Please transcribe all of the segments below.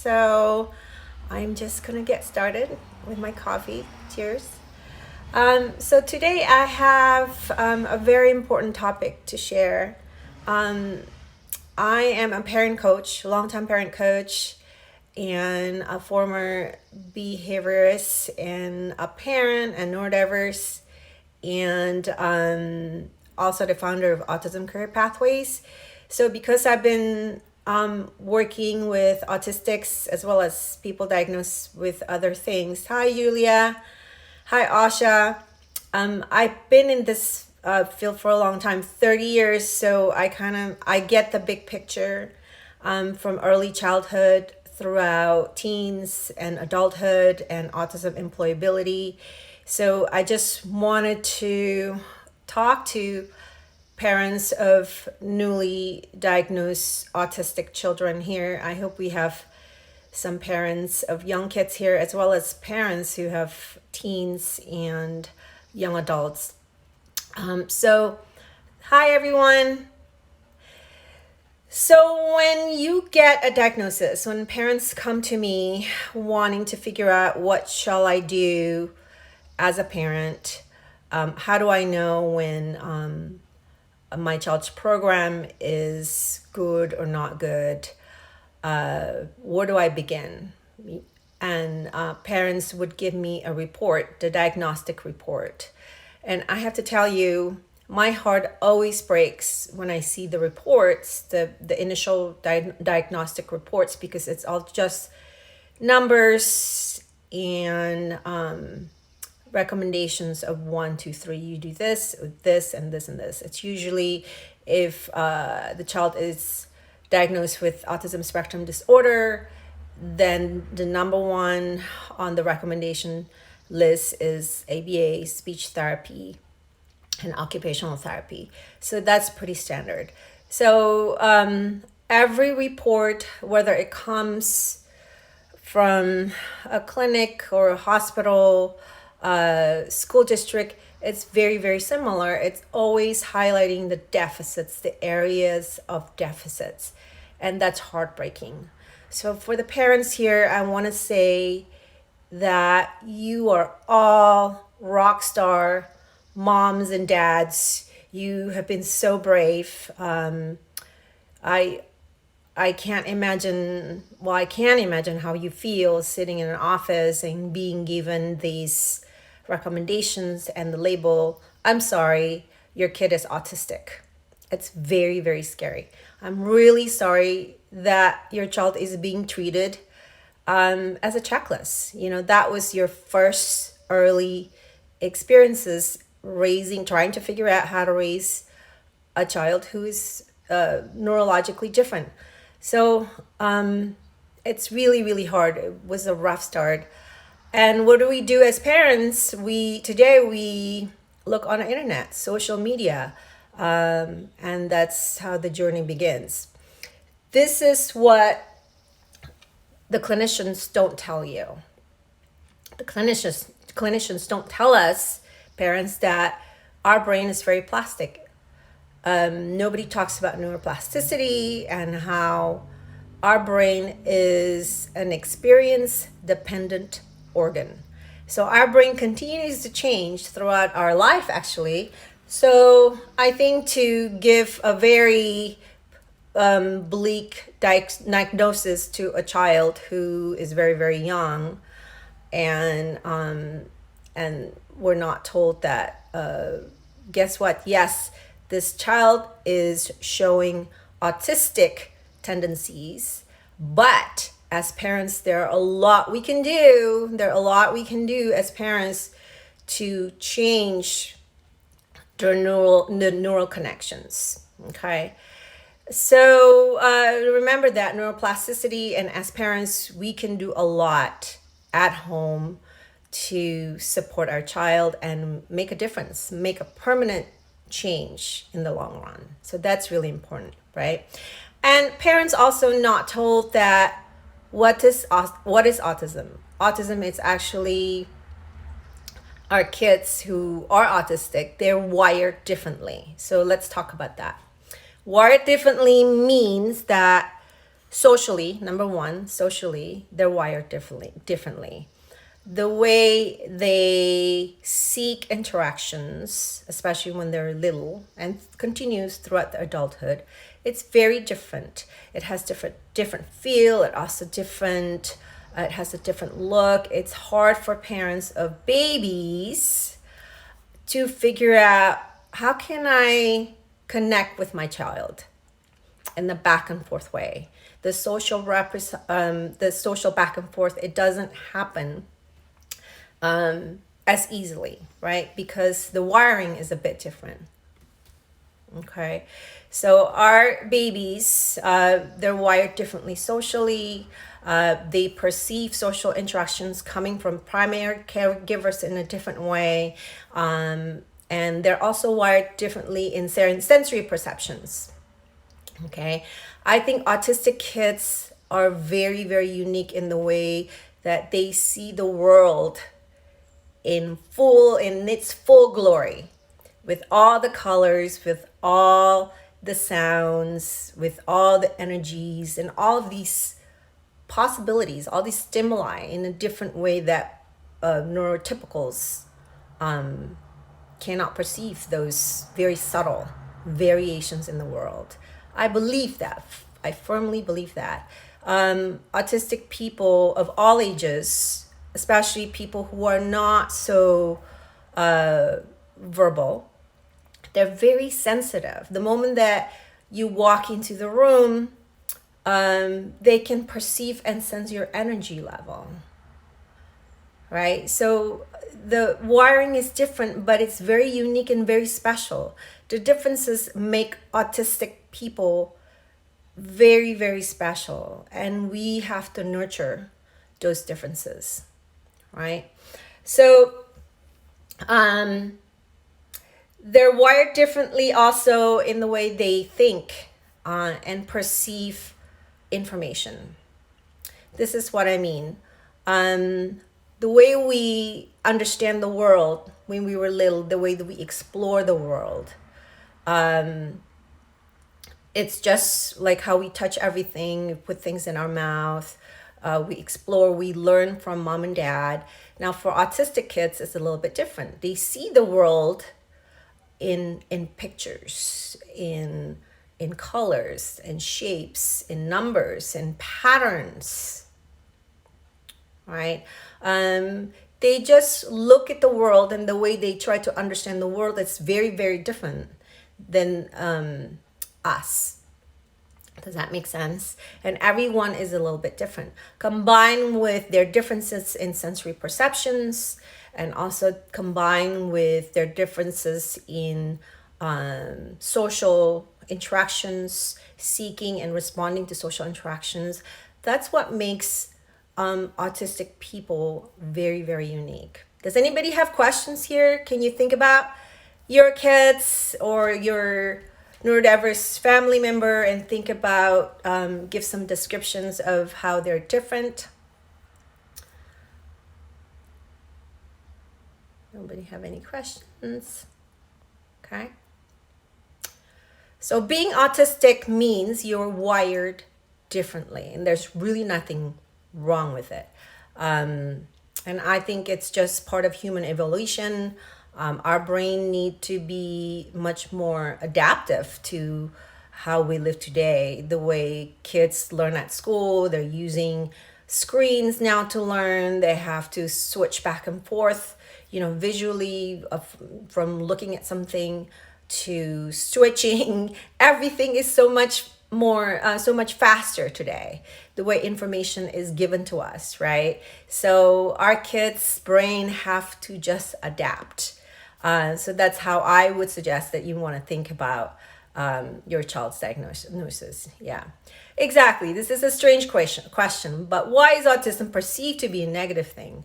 So I'm just gonna get started with my coffee. Cheers. So today I have a very important topic to share. Um, I am a parent coach, longtime parent coach, and a former behaviorist, and a parent, and neurodiverse, and also the founder of Autism Career Pathways. So because I've been working with autistics as well as people diagnosed with other things. Hi, Julia. Hi, Asha. I've been in this field for a long time, 30 years. So I get the big picture from early childhood throughout teens and adulthood and autism employability. So I just wanted to talk to parents of newly diagnosed autistic children here. I hope we have some parents of young kids here, as well as parents who have teens and young adults. So, hi everyone. So, when you get a diagnosis, when parents come to me wanting to figure out what shall I do as a parent, how do I know when my child's program is good or not good? Where do I begin? And parents would give me a report, the diagnostic report. And I have to tell you, my heart always breaks when I see the reports, the initial diagnostic reports, because it's all just numbers and recommendations of 1, 2, 3. You do this, this, and this, and this. It's usually if the child is diagnosed with autism spectrum disorder, then the number one on the recommendation list is ABA, speech therapy, and occupational therapy. So that's pretty standard. So every report, whether it comes from a clinic or a hospital, school district, it's very, very similar. It's always highlighting the deficits, the areas of deficits, and that's heartbreaking. So for the parents here, I want to say that you are all rock star moms and dads. You have been so brave. I can't imagine, well, I can imagine how you feel sitting in an office and being given these recommendations and the label, I'm sorry, your kid is autistic. It's very, very scary. I'm really sorry that your child is being treated as a checklist. You know, that was your first early experiences trying to figure out how to raise a child who is neurologically different. So it's really, really hard. It was a rough start. And what do we do as parents? Today we look on the internet, social media, and that's how the journey begins. This is what the clinicians don't tell you. The clinicians don't tell us, parents, that our brain is very plastic. Nobody talks about neuroplasticity and how our brain is an experience-dependent organ. So our brain continues to change throughout our life, actually. So I think to give a very bleak diagnosis to a child who is very, very young, and we're not told that, guess what? Yes, this child is showing autistic tendencies, but as parents, there are a lot we can do. As parents to change the neural connections. Okay. So remember that neuroplasticity, and as parents, we can do a lot at home to support our child and make a difference, make a permanent change in the long run. So that's really important, right? And parents also not told that what is autism? Autism is actually our kids who are autistic, they're wired differently. So let's talk about that. Wired differently means that Socially, number one, socially, they're wired differently. The way they seek interactions, especially when they're little and continues throughout the adulthood, it's very different. It has different feel. It has a different look. It's hard for parents of babies to figure out, how can I connect with my child in the back and forth way. The the social back and forth, it doesn't happen as easily, right? Because the wiring is a bit different. Okay, so our babies, they're wired differently socially. They perceive social interactions coming from primary caregivers in a different way. And they're also wired differently in sensory perceptions. Okay, I think autistic kids are very, very unique in the way that they see the world in its full glory, with all the colors, with all the sounds, with all the energies, and all of these possibilities, all these stimuli in a different way that neurotypicals cannot perceive those very subtle variations in the world. I believe that. I firmly believe that. Autistic people of all ages, especially people who are not so verbal, they're very sensitive. The moment that you walk into the room, they can perceive and sense your energy level, right? So the wiring is different, but it's very unique and very special. The differences make autistic people very, very special, and we have to nurture those differences, right? So they're wired differently also in the way they think and perceive information. This is what I mean. The way we understand the world when we were little, the way that we explore the world, it's just like how we touch everything, we put things in our mouth, we explore, we learn from mom and dad. Now for autistic kids, it's a little bit different. They see the world in pictures, in colors, in shapes, in numbers, in patterns, right? They just look at the world, and the way they try to understand the world is very, very different than us. Does that make sense? And everyone is a little bit different. Combined with their differences in sensory perceptions, and also combined with their differences in social interactions, seeking and responding to social interactions, that's what makes autistic people very, very unique. Does anybody have questions here? Can you think about your kids or your neurodiverse family member and think about, give some descriptions of how they're different? Nobody have any questions? Okay. So being autistic means you're wired differently, and there's really nothing wrong with it. And I think it's just part of human evolution. Our brain need to be much more adaptive to how we live today. The way kids learn at school, they're using screens now to learn. They have to switch back and forth, visually, from looking at something to switching. Everything is so much faster today, the way information is given to us, right? So our kids' brain have to just adapt. So that's how I would suggest that you want to think about your child's diagnosis. Yeah, exactly. This is a strange question, but why is autism perceived to be a negative thing?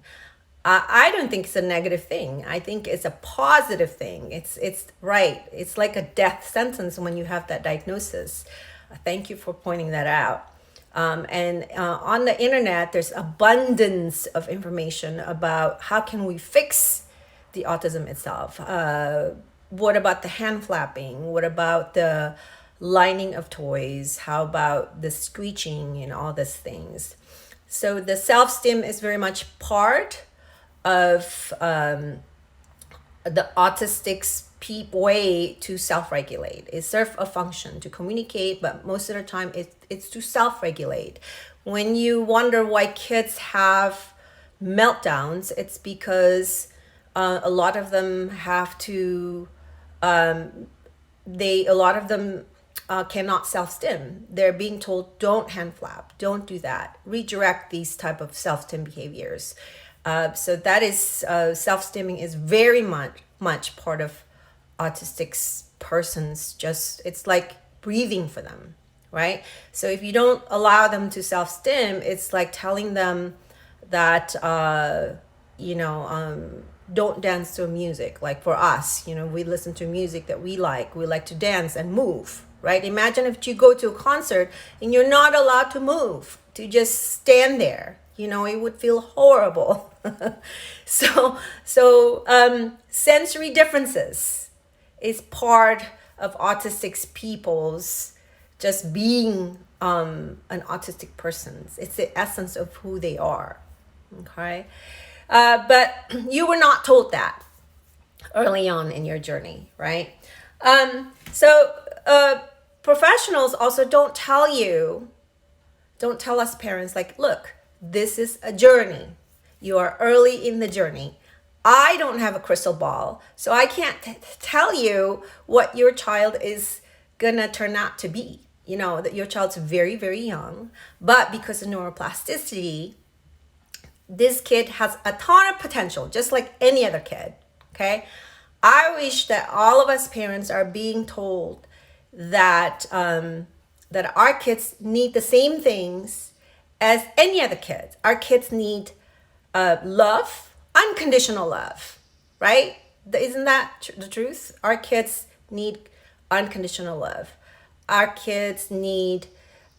I don't think it's a negative thing. I think it's a positive thing. It's right. It's like a death sentence when you have that diagnosis. Thank you for pointing that out. And on the internet, there's abundance of information about how can we fix the autism itself. What about the hand flapping? What about the lining of toys? How about the screeching and all these things? So the self-stim is very much part of the autistic's way to self-regulate. It serves a function to communicate, but most of the time it's to self-regulate. When you wonder why kids have meltdowns, it's because a lot of them have to a lot of them cannot self-stim. They're being told, don't hand flap, don't do that, redirect these type of self-stim behaviors. So that is self-stimming is very much part of autistic persons. Just it's like breathing for them, right? So if you don't allow them to self-stim, it's like telling them that don't dance to music. Like for us, we listen to music that we like to dance and move, right? Imagine if you go to a concert and you're not allowed to move, to just stand there. It would feel horrible. So sensory differences is part of autistic people's just being an autistic person. It's the essence of who they are. Okay. But you were not told that early on in your journey, right? So professionals also don't tell us parents, like, look, this is a journey. You are early in the journey. I don't have a crystal ball, so I can't tell you what your child is gonna turn out to be. That your child's very, very young, but because of neuroplasticity, this kid has a ton of potential, just like any other kid, okay? I wish that all of us parents are being told that that our kids need the same things as any other kids. Our kids need love, unconditional love, right? Isn't that the truth? Our kids need unconditional love. Our kids need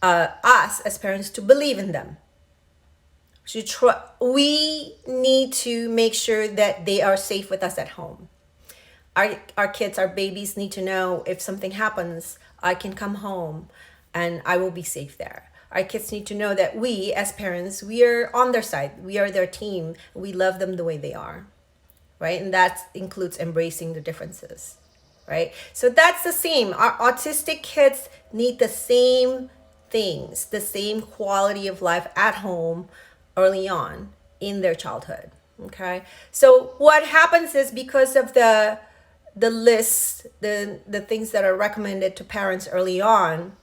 us as parents to believe in them. We need to make sure that they are safe with us at home. Our kids, our babies need to know if something happens, I can come home and I will be safe there. Our kids need to know that we, as parents, we are on their side. We are their team. We love them the way they are, right? And that includes embracing the differences, right? So that's the same. Our autistic kids need the same things, the same quality of life at home early on in their childhood, okay? So what happens is, because of the list, the things that are recommended to parents early on,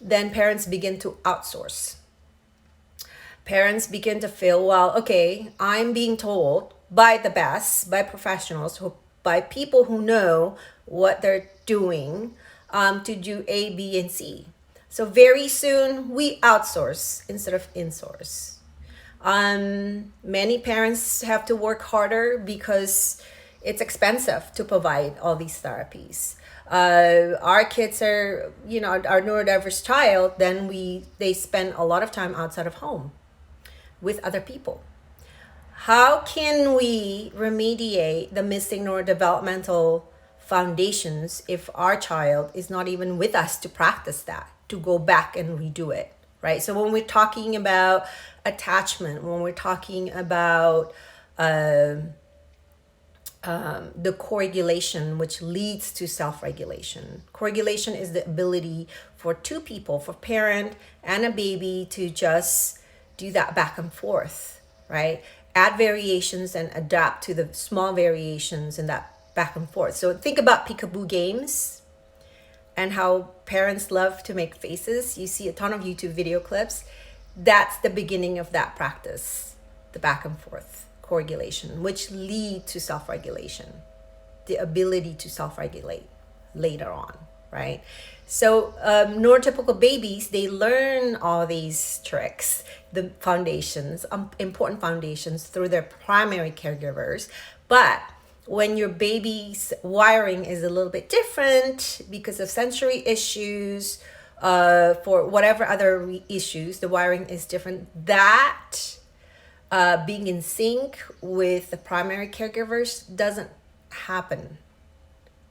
then parents begin to outsource. Parents begin to feel, well, okay, I'm being told by the best, by professionals, by people who know what they're doing, to do A, B, and C. So very soon we outsource instead of insource. Many parents have to work harder because it's expensive to provide all these therapies. Our kids are, our neurodiverse child, then they spend a lot of time outside of home with other people. How can we remediate the missing neurodevelopmental foundations if our child is not even with us to practice that, to go back and redo it, right? So when we're talking about attachment, when we're talking about the co-regulation, which leads to self-regulation. Co-regulation is the ability for two people, for parent and a baby, to just do that back and forth, right? Add variations and adapt to the small variations in that back and forth. So think about peekaboo games and how parents love to make faces. You see a ton of YouTube video clips. That's the beginning of that practice, the back and forth co-regulation, which lead to self-regulation, the ability to self-regulate later on, right? So neurotypical babies, they learn all these tricks, the foundations, important foundations, through their primary caregivers. But when your baby's wiring is a little bit different because of sensory issues, for whatever other issues, the wiring is different. That being in sync with the primary caregivers doesn't happen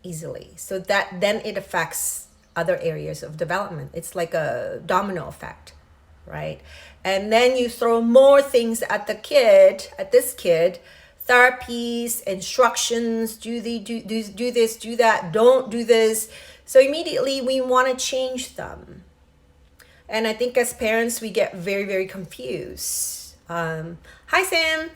easily. So that then it affects other areas of development. It's like a domino effect, right? And then you throw more things at this kid, therapies, instructions, do this, do that, don't do this. So immediately we want to change them. And I think as parents, we get very, very confused. Hi, Sam.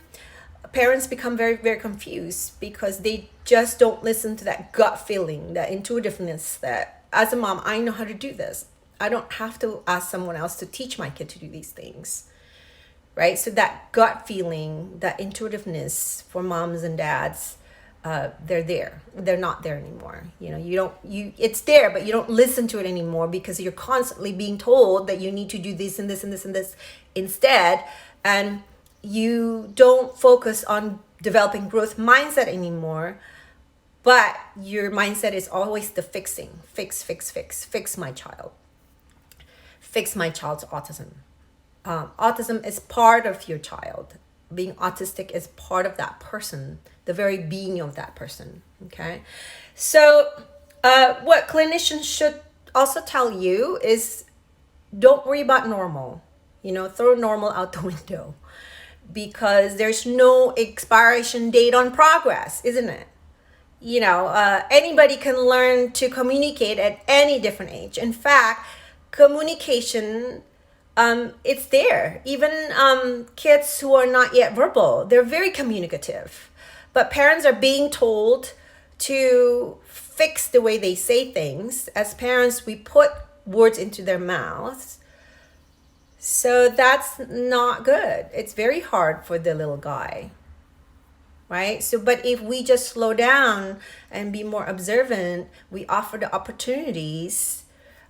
Parents become very, very confused because they just don't listen to that gut feeling, that intuitiveness that as a mom, I know how to do this. I don't have to ask someone else to teach my kid to do these things, right? So that gut feeling, that intuitiveness for moms and dads, they're there. They're not there anymore. It's there, but you don't listen to it anymore because you're constantly being told that you need to do this and this and this and this instead. And you don't focus on developing growth mindset anymore, but your mindset is always the fixing. Fix my child. Fix my child's autism. Autism is part of your child. Being autistic is part of that person, the very being of that person, okay? So what clinicians should also tell you is don't worry about normal. Throw normal out the window because there's no expiration date on progress, isn't it? Anybody can learn to communicate at any different age. In fact, communication, it's there. Even kids who are not yet verbal, they're very communicative. But parents are being told to fix the way they say things. As parents, we put words into their mouths. So that's not good. It's very hard for the little guy, right? But if we just slow down and be more observant, we offer the opportunities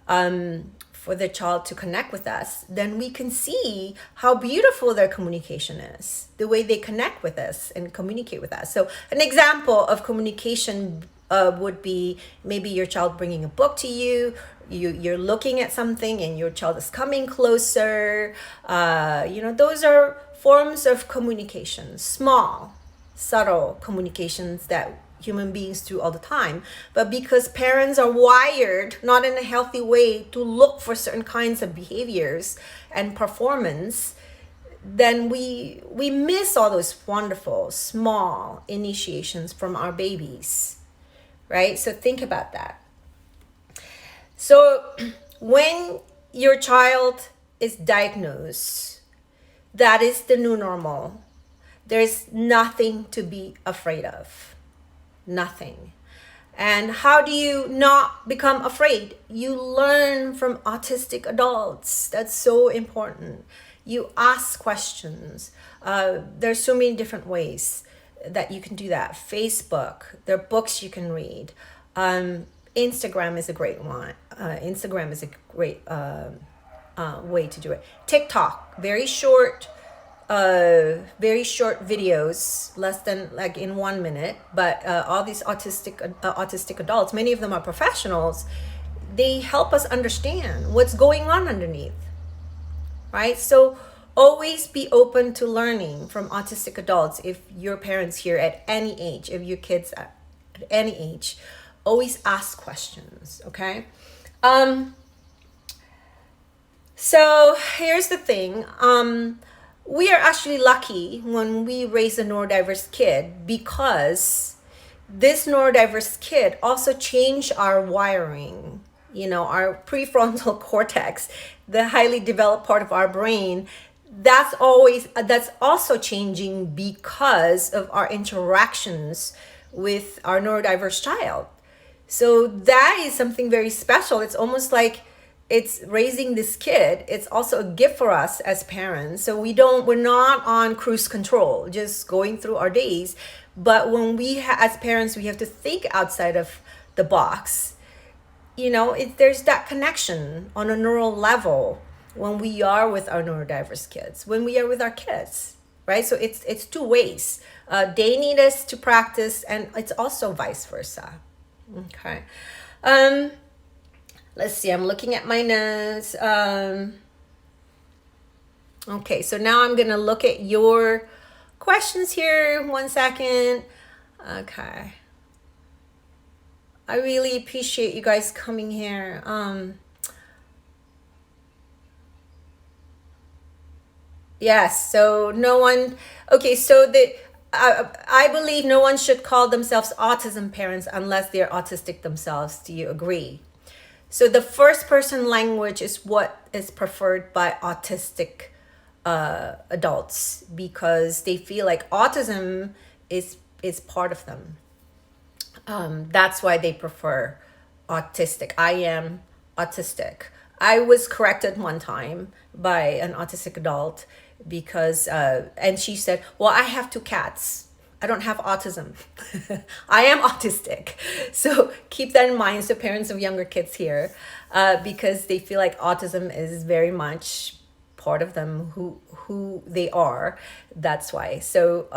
for the child to connect with us, then we can see how beautiful their communication is, the way they connect with us and communicate with us. So an example of communication would be maybe your child bringing a book to you, you're looking at something and your child is coming closer. Those are forms of communication, small, subtle communications that human beings do all the time. But because parents are wired, not in a healthy way, to look for certain kinds of behaviors and performance, then we miss all those wonderful, small initiations from our babies, right? So think about that. So when your child is diagnosed, that is the new normal. There's nothing to be afraid of. Nothing. And how do you not become afraid? You learn from autistic adults. That's so important. You ask questions. There's so many different ways that you can do that. Facebook, there are books you can read. Instagram is a great one. Instagram is a great way to do it. TikTok, very short videos, less than like in 1 minute. But all these autistic adults, many of them are professionals. They help us understand what's going on underneath, right? So always be open to learning from autistic adults. If your parents here at any age, if your kids at any age, always ask questions, okay? So here's the thing. We are actually lucky when we raise a neurodiverse kid because this neurodiverse kid also changed our wiring, our prefrontal cortex, the highly developed part of our brain. That's also changing because of our interactions with our neurodiverse child. So that is something very special. It's almost like it's raising this kid. It's also a gift for us as parents. So we're not on cruise control, just going through our days. But when as parents, we have to think outside of the box. There's that connection on a neural level when we are with our neurodiverse kids, when we are with our kids, right? So it's two ways. They need us to practice, and it's also vice versa. Okay. Let's see. I'm looking at my notes. Okay. So now I'm going to look at your questions here. 1 second. Okay. I really appreciate you guys coming here. Yes, so no one, okay, so I believe no one should call themselves autism parents unless they're autistic themselves. Do you agree? So the first person language is what is preferred by autistic adults because they feel like autism is part of them. That's why they prefer autistic. I am autistic. I was corrected one time by an autistic adult because, and she said, well, I have two cats. I don't have autism. I am autistic. So keep that in mind. So parents of younger kids here, because they feel like autism is very much part of them, who they are. That's why. So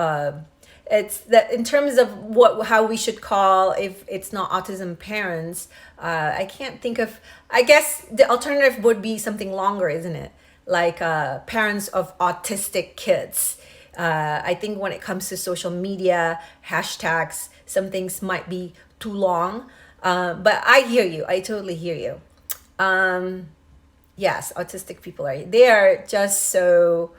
it's that in terms of how we should call if it's not autism parents. I can't think of. I guess the alternative would be something longer, isn't it? Like parents of autistic kids. I think when it comes to social media hashtags, some things might be too long. But I hear you. I totally hear you. Yes, autistic people they are just so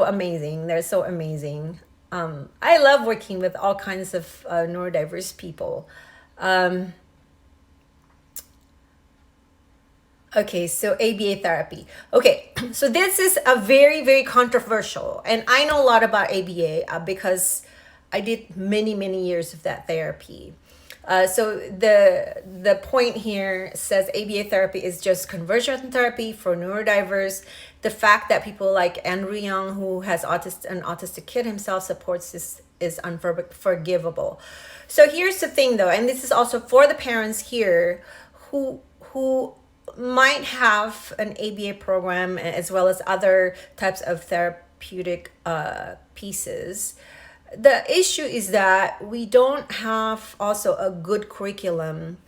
amazing. They're so amazing. I love working with all kinds of neurodiverse people. Um, okay, so ABA therapy. Okay, so this is a very, very controversial, and I know a lot about ABA because I did many, many years of that therapy. So the point here says ABA therapy is just conversion therapy for neurodiverse. The fact that people like Andrew Young, who has an autistic kid himself, supports this is unforgivable. So here's the thing, though, and this is also for the parents here who might have an ABA program as well as other types of therapeutic pieces. The issue is that we don't have also a good curriculum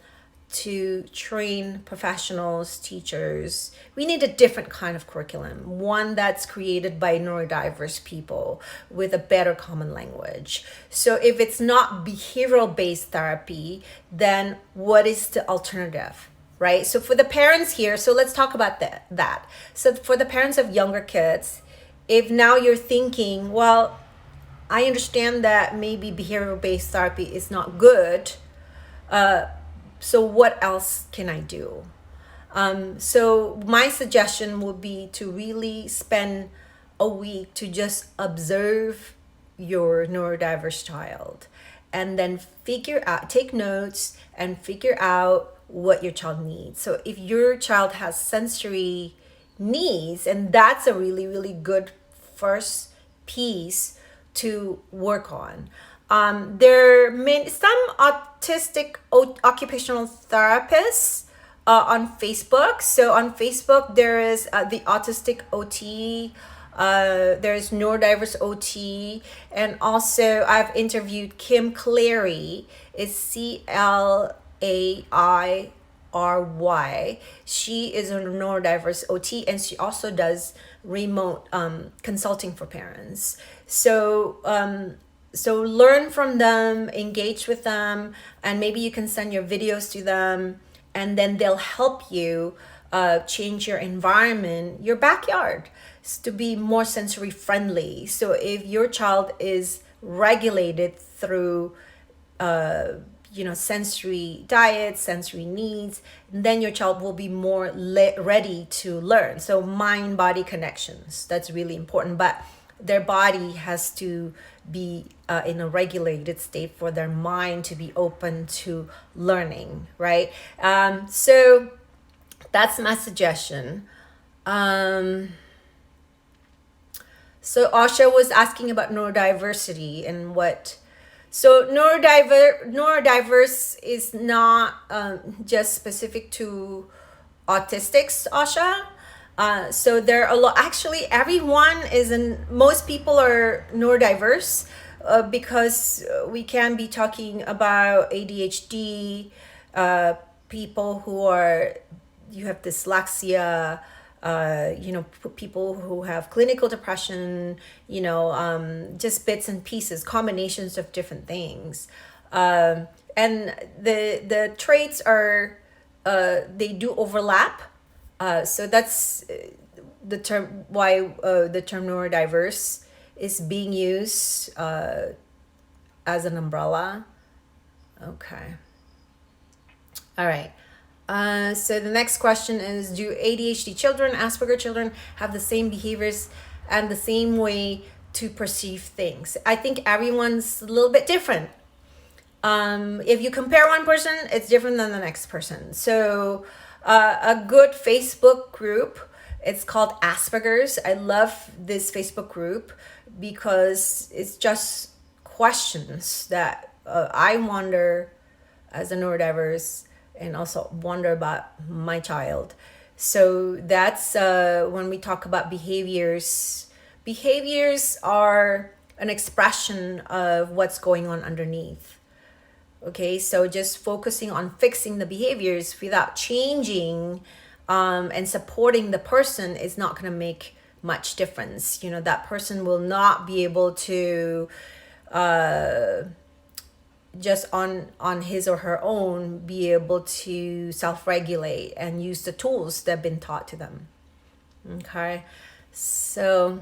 to train professionals, teachers. We need a different kind of curriculum, one that's created by neurodiverse people with a better common language. So if it's not behavioral based therapy, then what is the alternative? Right? So for the parents here, so let's talk about that. So for the parents of younger kids, if now you're thinking, well, I understand that maybe behavioral based therapy is not good. So what else can I do? So my suggestion would be to really spend a week to just observe your neurodiverse child and then take notes and figure out what your child needs. So if your child has sensory needs, and that's a really, really good first piece to work on. There are some autistic occupational therapists on Facebook. So on Facebook, there is the Autistic OT, there's Neurodiverse OT, and also I've interviewed Kim Clary. It's CLAIRY. She is a neurodiverse OT, and she also does remote consulting for parents. So learn from them, engage with them, and maybe you can send your videos to them, and then they'll help you change your environment, your backyard, to be more sensory friendly. So if your child is regulated through sensory diet, sensory needs, then your child will be more ready to learn. So mind body connections, that's really important, but their body has to be in a regulated state for their mind to be open to learning, right? So that's my suggestion. So Asha was asking about neurodiversity and what. So neurodiverse is not just specific to autistics, Asha. So there are a lot. Actually, most people are neurodiverse because we can be talking about ADHD, people you have dyslexia, people who have clinical depression, just bits and pieces, combinations of different things. and the traits are they do overlap. So that's the term why the term neurodiverse is being used as an umbrella. Okay. All right. So the next question is, do ADHD children, Asperger children have the same behaviors and the same way to perceive things? I think everyone's a little bit different. If you compare one person, it's different than the next person. So a good Facebook group, it's called Asperger's. I love this Facebook group because it's just questions that I wonder as a neurodiverse, and also wonder about my child. So that's when we talk about behaviors. Behaviors are an expression of what's going on underneath. Okay, so just focusing on fixing the behaviors without changing and supporting the person is not going to make much difference. You know, that person will not be able to just on his or her own be able to self-regulate and use the tools that have been taught to them. Okay, so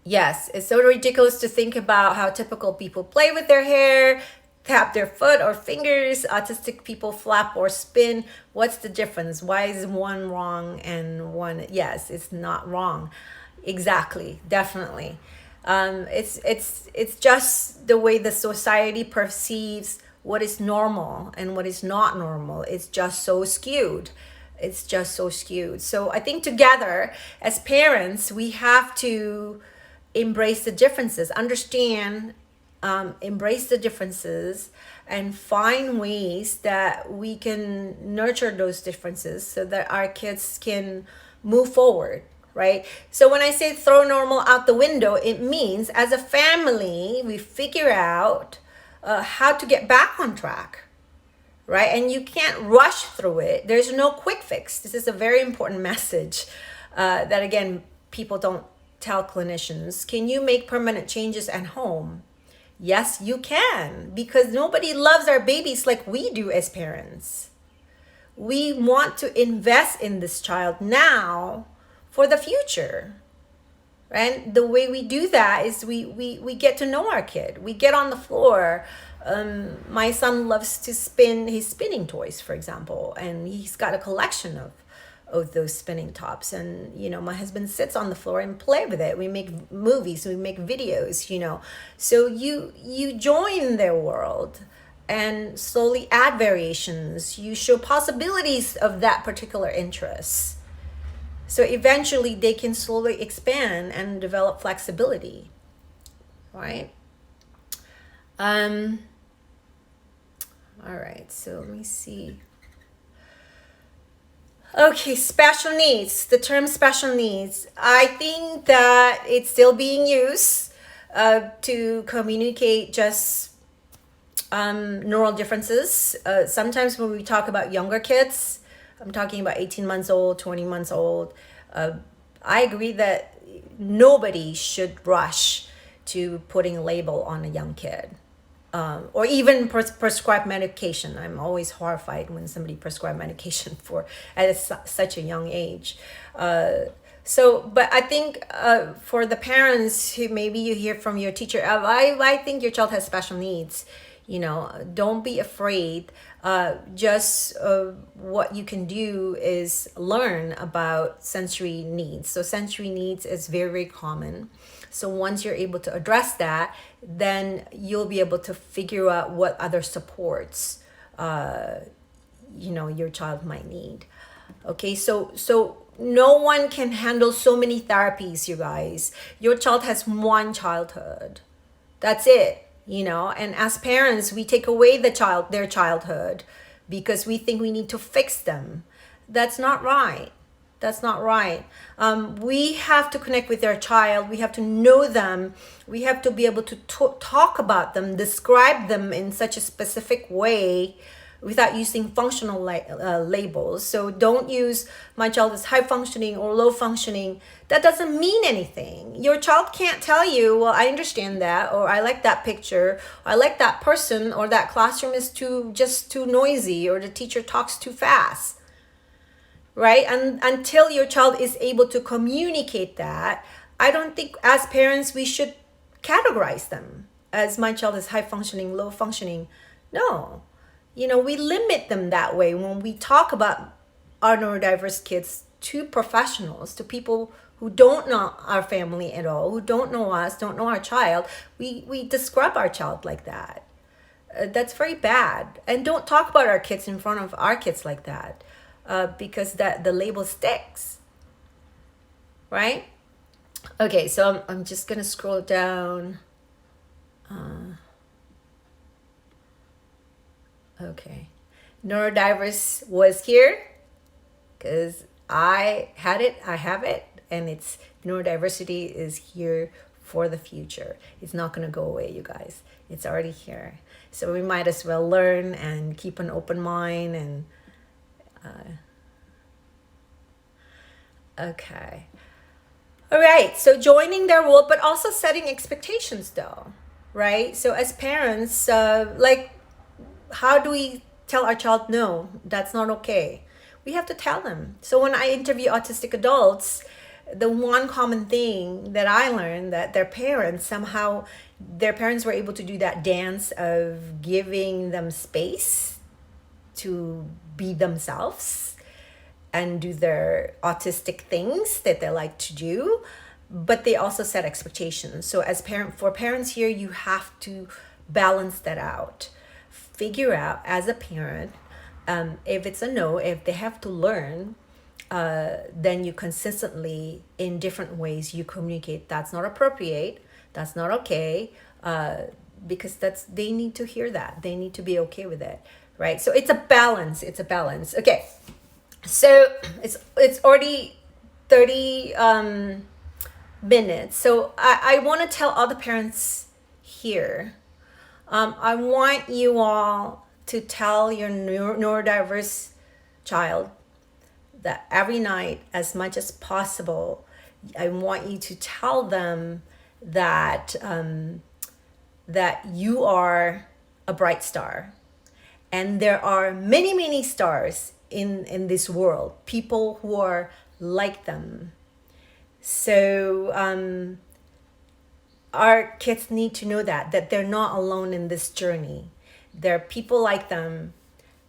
yes, it's so ridiculous to think about how typical people play with their hair, tap their foot or fingers. Autistic people flap or spin. What's the difference? Why is one wrong and one? Yes, it's not wrong. Exactly, definitely. It's just the way the society perceives what is normal and what is not normal. It's just so skewed. It's just so skewed. So I think together as parents, we have to embrace the differences, understand, embrace the differences, and find ways that we can nurture those differences so that our kids can move forward. Right? So when I say throw normal out the window, it means as a family, we figure out how to get back on track, right? And you can't rush through it. There's no quick fix. This is a very important message that, again, people don't tell clinicians. Can you make permanent changes at home? Yes, you can, because nobody loves our babies like we do as parents. We want to invest in this child now for the future. And the way we do that is we get to know our kid. We get on the floor. My son loves to spin his spinning toys, for example, and he's got a collection of those spinning tops. And you know, my husband sits on the floor and play with it. We make movies, we make videos, you know. So you join their world and slowly add variations. You show possibilities of that particular interest. So eventually they can slowly expand and develop flexibility, right? All right, so let me see. Okay, special needs. The term special needs, I think that it's still being used to communicate just neural differences. Sometimes when we talk about younger kids, I'm talking about 18 months old, 20 months old. I agree that nobody should rush to putting a label on a young kid. Or even prescribe medication. I'm always horrified when somebody prescribe medication at such a young age. But I think for the parents who maybe you hear from your teacher, I think your child has special needs. You know, don't be afraid. Just what you can do is learn about sensory needs. So sensory needs is very, very common. So once you're able to address that, then you'll be able to figure out what other supports, your child might need. Okay, so no one can handle so many therapies, you guys. Your child has one childhood. That's it. And as parents, we take away their childhood because we think we need to fix them. That's not right. That's not right. We have to connect with their child. We have to know them. We have to be able to talk about them, describe them in such a specific way without using functional labels. So don't use my child is high functioning or low functioning. That doesn't mean anything. Your child can't tell you, well, I understand that, or I like that picture, or I like that person, or that classroom is just too noisy, or the teacher talks too fast. Right? And until your child is able to communicate that, I don't think as parents we should categorize them as my child is high functioning, low functioning. No. We limit them that way when we talk about our neurodiverse kids to professionals, to people who don't know our family at all, who don't know us, don't know our child. We describe our child like that. That's very bad. And don't talk about our kids in front of our kids like that, because the label sticks. Right? Okay, so I'm just going to scroll down. Okay. Neurodiverse was here because I had it, I have it, and it's neurodiversity is here for the future. It's not going to go away, you guys. It's already here. So we might as well learn and keep an open mind and okay. All right, so joining their world, but also setting expectations though, right? So as parents, how do we tell our child, no, that's not okay? We have to tell them. So when I interview autistic adults, the one common thing that I learned that their parents were able to do that dance of giving them space to be themselves and do their autistic things that they like to do, but they also set expectations. So for parents here, you have to balance that out. Figure out as a parent, if it's a no, if they have to learn, then you consistently, in different ways, you communicate that's not appropriate, that's not okay, because they need to hear that. They need to be okay with it, right? So it's a balance. Okay. So it's already 30 minutes. So I want to tell other parents here, I want you all to tell your neurodiverse child that every night, as much as possible, I want you to tell them that that you are a bright star, and there are many, many stars in this world, people who are like them. So our kids need to know that they're not alone in this journey. There are people like them,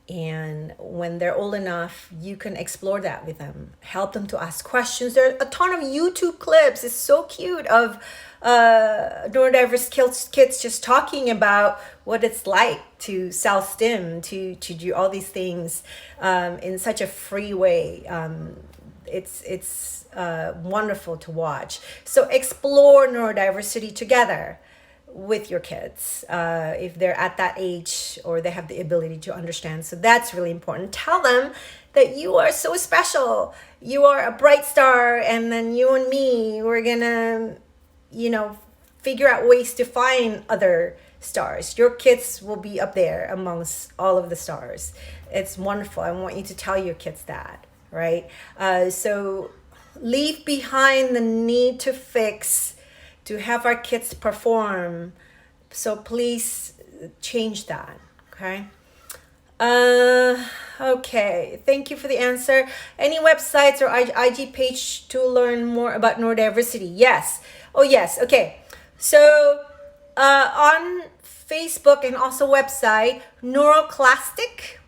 and when they're old enough, you can explore that with them. Help them to ask questions. There are a ton of YouTube clips. It's so cute of neurodiverse kids just talking about what it's like to self-stim, to do all these things in such a free way. It's wonderful to watch. So explore neurodiversity together with your kids if they're at that age or they have the ability to understand. So that's really important. Tell them that you are so special. You are a bright star, and then you and me, we're gonna, figure out ways to find other stars. Your kids will be up there amongst all of the stars. It's wonderful. I want you to tell your kids that, right? So leave behind the need to fix, to have our kids perform. So please change that, okay? Okay, thank you for the answer. Any websites or IG page to learn more about neurodiversity? Yes. Oh, yes. Okay. So on Facebook and also website, Neuroplastic.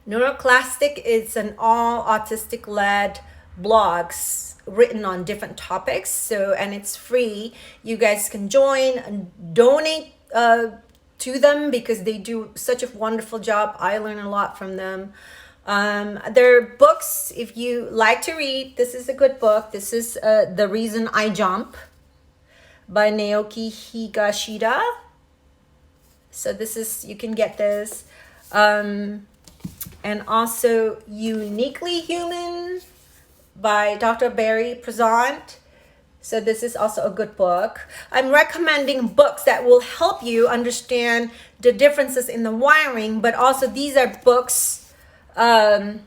Neuroplastic is an all autistic led blogs written on different topics. So, and it's free. You guys can join and donate to them because they do such a wonderful job. I learn a lot from them. There are books, if you like to read, this is a good book. This is The Reason I Jump by Naoki Higashida. So this is, you can get this. And also Uniquely Human by Dr. Barry Prezant. So this is also a good book. I'm recommending books that will help you understand the differences in the wiring, but also these are books. Uniquely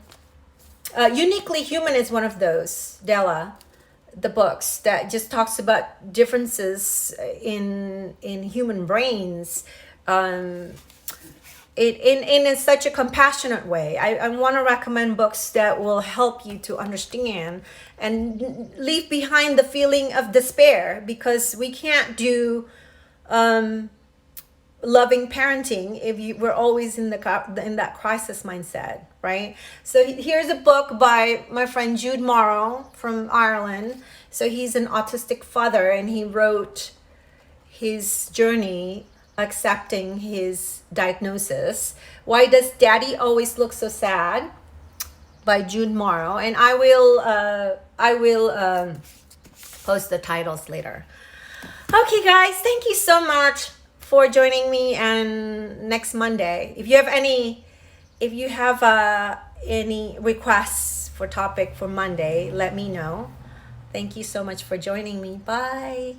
Human is one of those, Della. The books that just talks about differences in human brains. In such a compassionate way. I want to recommend books that will help you to understand and leave behind the feeling of despair, because we can't do loving parenting if we're always in that crisis mindset, right? So here's a book by my friend Jude Morrow from Ireland. So he's an autistic father, and he wrote his journey accepting his diagnosis. Why Does Daddy Always Look So Sad by Jude Morrow, and I will post the titles later. Okay guys, thank you so much for joining me, and next Monday, if you have any requests for topic for Monday, let me know. Thank you so much for joining me. Bye.